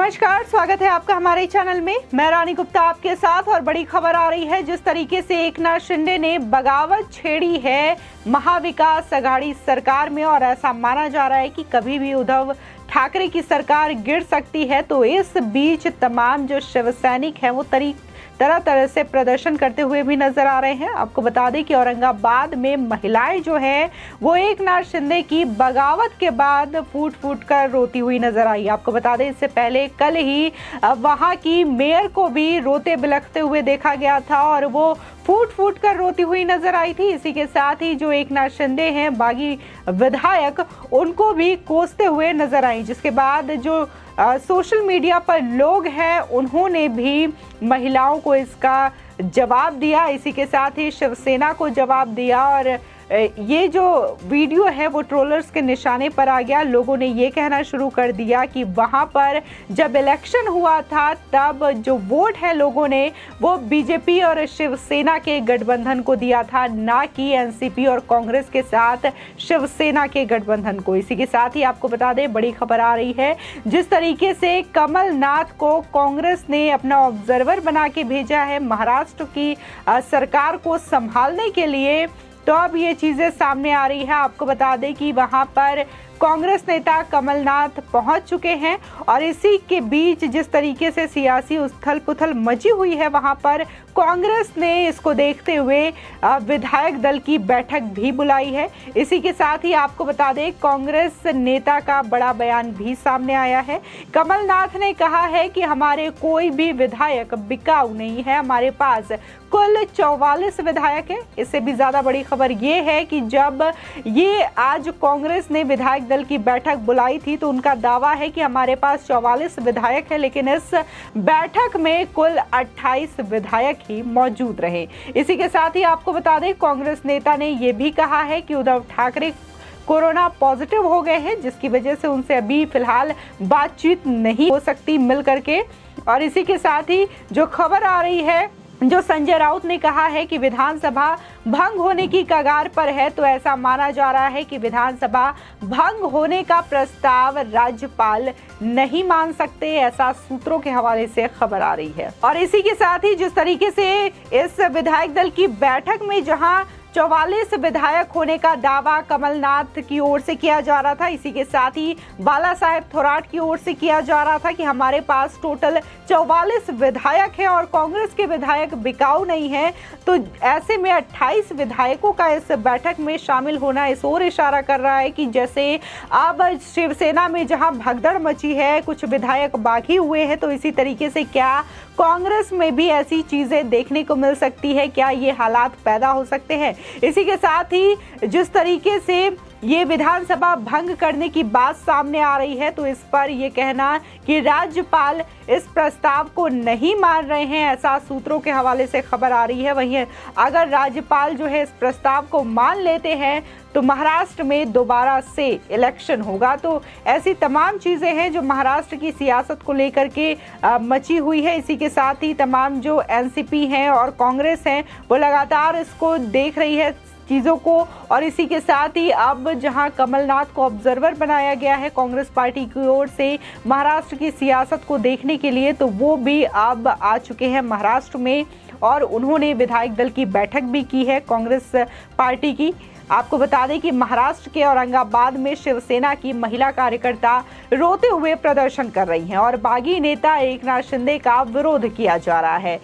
नमस्कार, स्वागत है आपका हमारे चैनल में। मैं रानी गुप्ता आपके साथ। और बड़ी खबर आ रही है, जिस तरीके से एकनाथ शिंदे ने बगावत छेड़ी है महाविकास आघाड़ी सरकार में और ऐसा माना जा रहा है कि कभी भी उद्धव ठाकरे की सरकार गिर सकती है। तो इस बीच तमाम जो शिव सैनिक हैं वो तरह तरह से प्रदर्शन करते हुए भी नजर आ रहे हैं। आपको बता दें कि औरंगाबाद में महिलाएं जो हैं वो एकनाथ शिंदे की बगावत के बाद फूट फूट कर रोती हुई नजर आई। आपको बता दें इससे पहले कल ही वहां की मेयर को भी रोते बिलखते हुए देखा गया था और वो फूट फूट कर रोती हुई नजर आई थी। इसी के साथ ही जो एकनाथ शिंदे हैं बागी विधायक, उनको भी कोसते हुए नजर आई, जिसके बाद जो सोशल मीडिया पर लोग हैं उन्होंने भी महिलाओं को इसका जवाब दिया। इसी के साथ ही शिवसेना को जवाब दिया और ये जो वीडियो है वो ट्रोलर्स के निशाने पर आ गया। लोगों ने ये कहना शुरू कर दिया कि वहां पर जब इलेक्शन हुआ था तब जो वोट है लोगों ने वो बीजेपी और शिवसेना के गठबंधन को दिया था, ना कि एनसीपी और कांग्रेस के साथ शिवसेना के गठबंधन को। इसी के साथ ही आपको बता दें बड़ी खबर आ रही है, जिस तरीके से कमलनाथ को कांग्रेस ने अपना ऑब्जर्वर बना के भेजा है महाराष्ट्र की सरकार को संभालने के लिए, तो अब ये चीजें सामने आ रही है। आपको बता दें कि वहां पर कांग्रेस नेता कमलनाथ पहुंच चुके हैं और इसी के बीच जिस तरीके से सियासी उथल पुथल मची हुई है वहां पर कांग्रेस ने इसको देखते हुए विधायक दल की बैठक भी बुलाई है। इसी के साथ ही आपको बता दें कांग्रेस नेता का बड़ा बयान भी सामने आया है। कमलनाथ ने कहा है कि हमारे कोई भी विधायक बिकाऊ नहीं है, हमारे पास कुल 44 विधायक है। इससे भी ज्यादा बड़ी खबर ये है कि जब ये आज कांग्रेस ने विधायक दल की बैठक बुलाई थी तो उनका दावा है कि हमारे पास 44 विधायक है, लेकिन इस बैठक में कुल 28 विधायक ही मौजूद रहे। इसी के साथ ही आपको बता दें कांग्रेस नेता ने यह भी कहा है कि उद्धव ठाकरे कोरोना पॉजिटिव हो गए हैं, जिसकी वजह से उनसे अभी फिलहाल बातचीत नहीं हो सकती मिल करके। और इसी के साथ ही जो खबर आ रही है, जो संजय राउत ने कहा है कि विधानसभा भंग होने की कगार पर है, तो ऐसा माना जा रहा है कि विधानसभा भंग होने का प्रस्ताव राज्यपाल नहीं मान सकते, ऐसा सूत्रों के हवाले से खबर आ रही है। और इसी के साथ ही जिस तरीके से इस विधायक दल की बैठक में जहां 44 विधायक होने का दावा कमलनाथ की ओर से किया जा रहा था, इसी के साथ ही बाला साहेब थोराट की ओर से किया जा रहा था कि हमारे पास टोटल 44 विधायक हैं और कांग्रेस के विधायक बिकाऊ नहीं हैं, तो ऐसे में 28 विधायकों का इस बैठक में शामिल होना इस ओर इशारा कर रहा है कि जैसे अब शिवसेना में जहां भगदड़ मची है, कुछ विधायक बागी हुए हैं, तो इसी तरीके से क्या कांग्रेस में भी ऐसी चीजें देखने को मिल सकती है, क्या ये हालात पैदा हो सकते हैं। इसी के साथ ही जिस तरीके से ये विधानसभा भंग करने की बात सामने आ रही है, तो इस पर यह कहना कि राज्यपाल इस प्रस्ताव को नहीं मान रहे हैं, ऐसा सूत्रों के हवाले से खबर आ रही है। वहीं अगर राज्यपाल जो है इस प्रस्ताव को मान लेते हैं तो महाराष्ट्र में दोबारा से इलेक्शन होगा। तो ऐसी तमाम चीजें हैं जो महाराष्ट्र की सियासत को लेकर के मची हुई है। इसी के साथ ही तमाम जो एनसीपी हैं और कांग्रेस हैं वो लगातार इसको देख रही है चीज़ों को। और इसी के साथ ही अब जहां कमलनाथ को ऑब्जर्वर बनाया गया है कांग्रेस पार्टी की ओर से महाराष्ट्र की सियासत को देखने के लिए, तो वो भी अब आ चुके हैं महाराष्ट्र में और उन्होंने विधायक दल की बैठक भी की है कांग्रेस पार्टी की। आपको बता दें कि महाराष्ट्र के औरंगाबाद में शिवसेना की महिला कार्यकर्ता रोते हुए प्रदर्शन कर रही हैं और बागी नेता एकनाथ शिंदे का विरोध किया जा रहा है।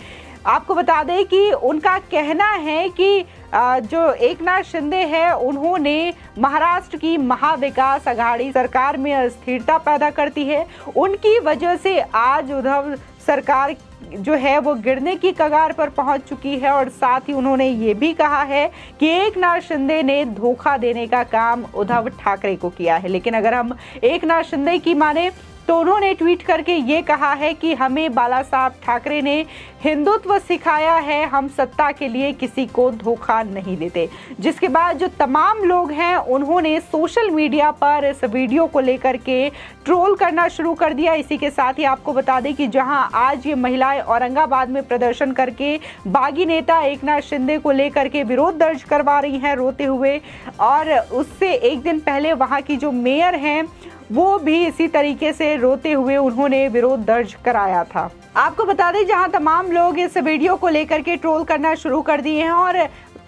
आपको बता दें कि उनका कहना है कि जो एकनाथ शिंदे हैं उन्होंने महाराष्ट्र की महाविकास आघाड़ी सरकार में अस्थिरता पैदा करती है, उनकी वजह से आज उद्धव सरकार जो है वो गिरने की कगार पर पहुंच चुकी है। और साथ ही उन्होंने ये भी कहा है कि एकनाथ शिंदे ने धोखा देने का काम उद्धव ठाकरे को किया है। लेकिन अगर हम एकनाथ शिंदे की माने तो उन्होंने ट्वीट करके ये कहा है कि हमें बाला साहब ठाकरे ने हिंदुत्व सिखाया है, हम सत्ता के लिए किसी को धोखा नहीं देते। जिसके बाद जो तमाम लोग हैं उन्होंने सोशल मीडिया पर इस वीडियो को लेकर के ट्रोल करना शुरू कर दिया। इसी के साथ ही आपको बता दें कि जहां आज ये महिलाएं औरंगाबाद में प्रदर्शन करके बागी नेता एकनाथ शिंदे को लेकर के विरोध दर्ज करवा रही हैं रोते हुए, और उससे एक दिन पहले वहां की जो मेयर हैं वो भी इसी तरीके से रोते हुए उन्होंने विरोध दर्ज कराया था। आपको बता दें, जहां तमाम लोग इस वीडियो को लेकर के ट्रोल करना शुरू कर दिए हैं और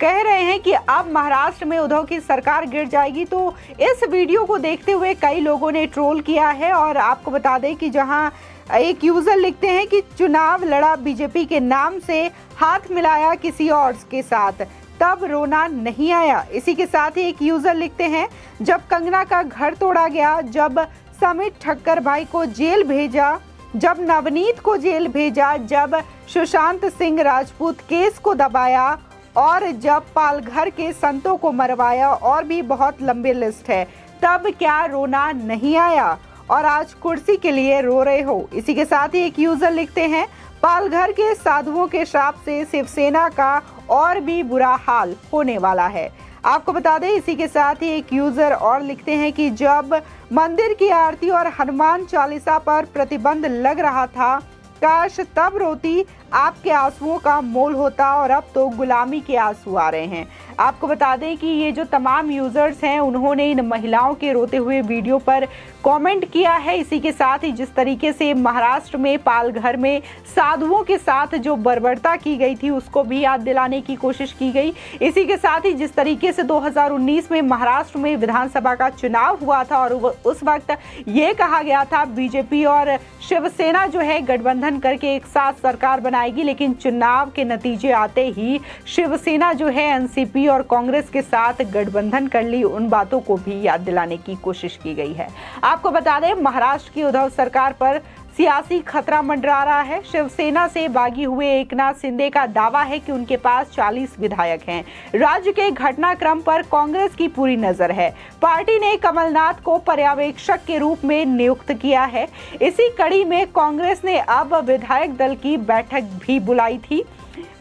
कह रहे हैं कि अब महाराष्ट्र में उद्धव की सरकार गिर जाएगी, तो इस वीडियो को देखते हुए कई लोगों ने ट्रोल किया है। और आपको बता दें कि जहां एक यूजर लिखते हैं कि चुनाव लड़ा बीजेपी के नाम से, हाथ मिलाया किसी और के साथ, तब रोना नहीं आया। इसी के साथ ही एक यूजर लिखते हैं, जब कंगना का घर तोड़ा गया, जब समित ठक्कर भाई को जेल भेजा, जब नवनीत को जेल भेजा, जब सुशांत सिंह राजपूत केस को दबाया और जब पालघर के संतों को मरवाया, और भी बहुत लंबी लिस्ट है, तब क्या रोना नहीं आया और आज कुर्सी के लिए रो रहे हो। इसी के साथ ही एक यूजर लिखते हैं, पालघर के साधुओं के श्राप से शिवसेना का और भी बुरा हाल होने वाला है। आपको बता दें, इसी के साथ ही एक यूजर और लिखते हैं कि जब मंदिर की आरती और हनुमान चालीसा पर प्रतिबंध लग रहा था, काश तब रोती, आपके आंसुओं का मोल होता, और अब तो गुलामी के आंसू आ रहे हैं। आपको बता दें कि ये जो तमाम यूजर्स हैं, उन्होंने इन महिलाओं के रोते हुए वीडियो पर कमेंट किया है। इसी के साथ ही जिस तरीके से महाराष्ट्र में पालघर में साधुओं के साथ जो बर्बरता की गई थी, उसको भी याद दिलाने की कोशिश की गई। इसी के साथ ही जिस तरीके से 2019 में महाराष्ट्र में विधानसभा का चुनाव हुआ था और उस वक्त ये कहा गया था बीजेपी और शिवसेना जो है गठबंधन करके एक साथ सरकार बनाएगी, लेकिन चुनाव के नतीजे आते ही शिवसेना जो है एनसीपी और कांग्रेस के साथ गठबंधन कर ली। उन बातों को भी याद दिलाने की कोशिश की गई है। आपको बता दें, महाराष्ट्र की उद्धव सरकार पर सियासी खतरा मंडरा रहा है। शिवसेना से बागी हुए एकनाथ शिंदे का दावा है कि उनके पास 40 विधायक हैं। राज्य के घटनाक्रम पर कांग्रेस की पूरी नजर है। पार्टी ने कमलनाथ को पर्यवेक्षक के रूप में नियुक्त किया है। इसी कड़ी में कांग्रेस ने अब विधायक दल की बैठक भी बुलाई थी।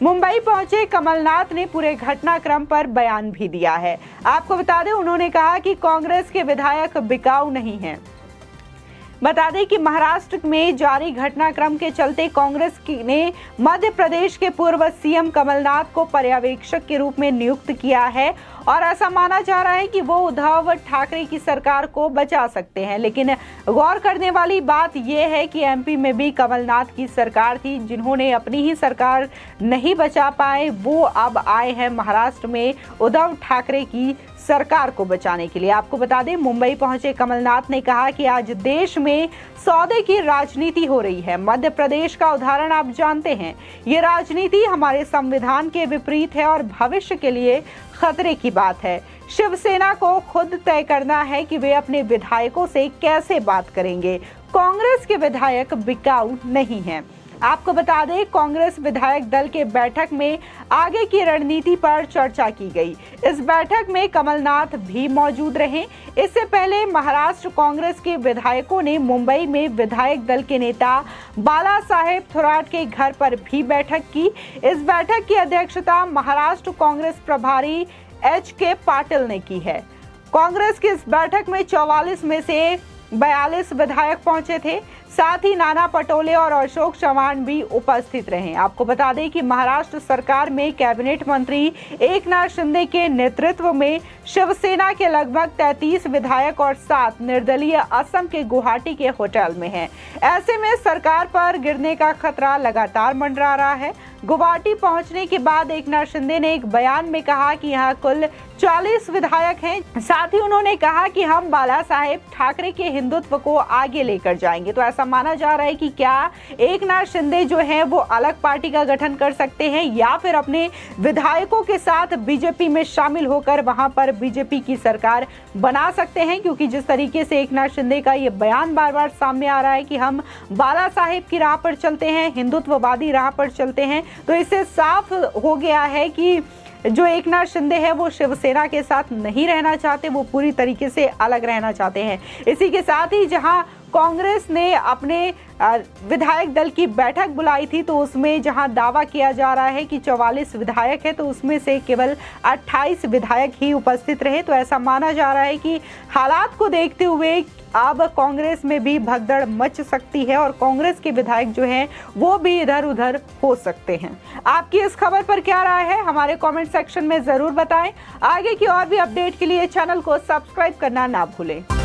मुंबई पहुंचे कमलनाथ ने पूरे घटनाक्रम पर बयान भी दिया है। आपको बता दें, उन्होंने कहा कि कांग्रेस के विधायक बिकाऊ नहीं हैं। बता दें कि महाराष्ट्र में जारी घटनाक्रम के चलते कांग्रेस ने मध्य प्रदेश के पूर्व सीएम कमलनाथ को पर्यवेक्षक के रूप में नियुक्त किया है और ऐसा माना जा रहा है कि वो उद्धव ठाकरे की सरकार को बचा सकते हैं। लेकिन गौर करने वाली बात यह है कि एमपी में भी कमलनाथ की सरकार थी, जिन्होंने अपनी ही सरकार नहीं बचा पाए, वो अब आए हैं महाराष्ट्र में उद्धव ठाकरे की सरकार को बचाने के लिए। आपको बता दें, मुंबई पहुंचे कमलनाथ ने कहा कि आज देश में सौदे की राजनीति हो रही है। मध्य प्रदेश का उदाहरण आप जानते हैं। ये राजनीति हमारे संविधान के विपरीत है और भविष्य के लिए खतरे की बात है। शिवसेना को खुद तय करना है कि वे अपने विधायकों से कैसे बात करेंगे। कांग्रेस के विधायक बिकाऊ नहीं हैं। आपको बता दें, कांग्रेस विधायक दल के बैठक में आगे की रणनीति पर चर्चा की गई। इस बैठक में कमलनाथ भी मौजूद रहे। इससे पहले महाराष्ट्र कांग्रेस के विधायकों ने मुंबई में विधायक दल के नेता बाला साहेब थोराट के घर पर भी बैठक की। इस बैठक की अध्यक्षता महाराष्ट्र कांग्रेस प्रभारी HK पाटिल ने की है। कांग्रेस की इस बैठक में 44 में से 42 विधायक पहुंचे थे। साथ ही नाना पटोले और अशोक चव्हाण भी उपस्थित रहे। आपको बता दें कि महाराष्ट्र सरकार में कैबिनेट मंत्री एकनाथ शिंदे के नेतृत्व में शिवसेना के लगभग 33 विधायक और 7 निर्दलीय असम के गुवाहाटी के होटल में हैं। ऐसे में सरकार पर गिरने का खतरा लगातार मंडरा रहा है। गुवाहाटी पहुंचने के बाद एकनाथ शिंदे ने एक बयान में कहा कि यहाँ कुल 40 विधायक हैं। साथ ही उन्होंने कहा कि हम बाला साहेब ठाकरे के हिंदुत्व को आगे लेकर जाएंगे। तो ऐसा माना जा रहा है कि क्या एकनाथ शिंदे जो हैं वो अलग पार्टी का गठन कर सकते हैं या फिर अपने विधायकों के साथ बीजेपी में शामिल होकर वहां पर बीजेपी की सरकार बना सकते हैं। क्योंकि जिस तरीके से एकनाथ शिंदे का ये बयान बार बार सामने आ रहा है कि हम बाला साहेब की राह पर चलते हैं, हिंदुत्ववादी राह पर चलते हैं, तो इससे साफ हो गया है कि जो एकनाथ शिंदे है वो शिवसेना के साथ नहीं रहना चाहते, वो पूरी तरीके से अलग रहना चाहते हैं। इसी के साथ ही जहां कांग्रेस ने अपने विधायक दल की बैठक बुलाई थी, तो उसमें जहां दावा किया जा रहा है कि 44 विधायक है, तो उसमें से केवल 28 विधायक ही उपस्थित रहे। तो ऐसा माना जा रहा है कि हालात को देखते हुए अब कांग्रेस में भी भगदड़ मच सकती है और कांग्रेस के विधायक जो हैं वो भी इधर उधर हो सकते हैं। आपकी इस खबर पर क्या राय है, हमारे कमेंट सेक्शन में जरूर बताएं। आगे की और भी अपडेट के लिए चैनल को सब्सक्राइब करना ना भूलें।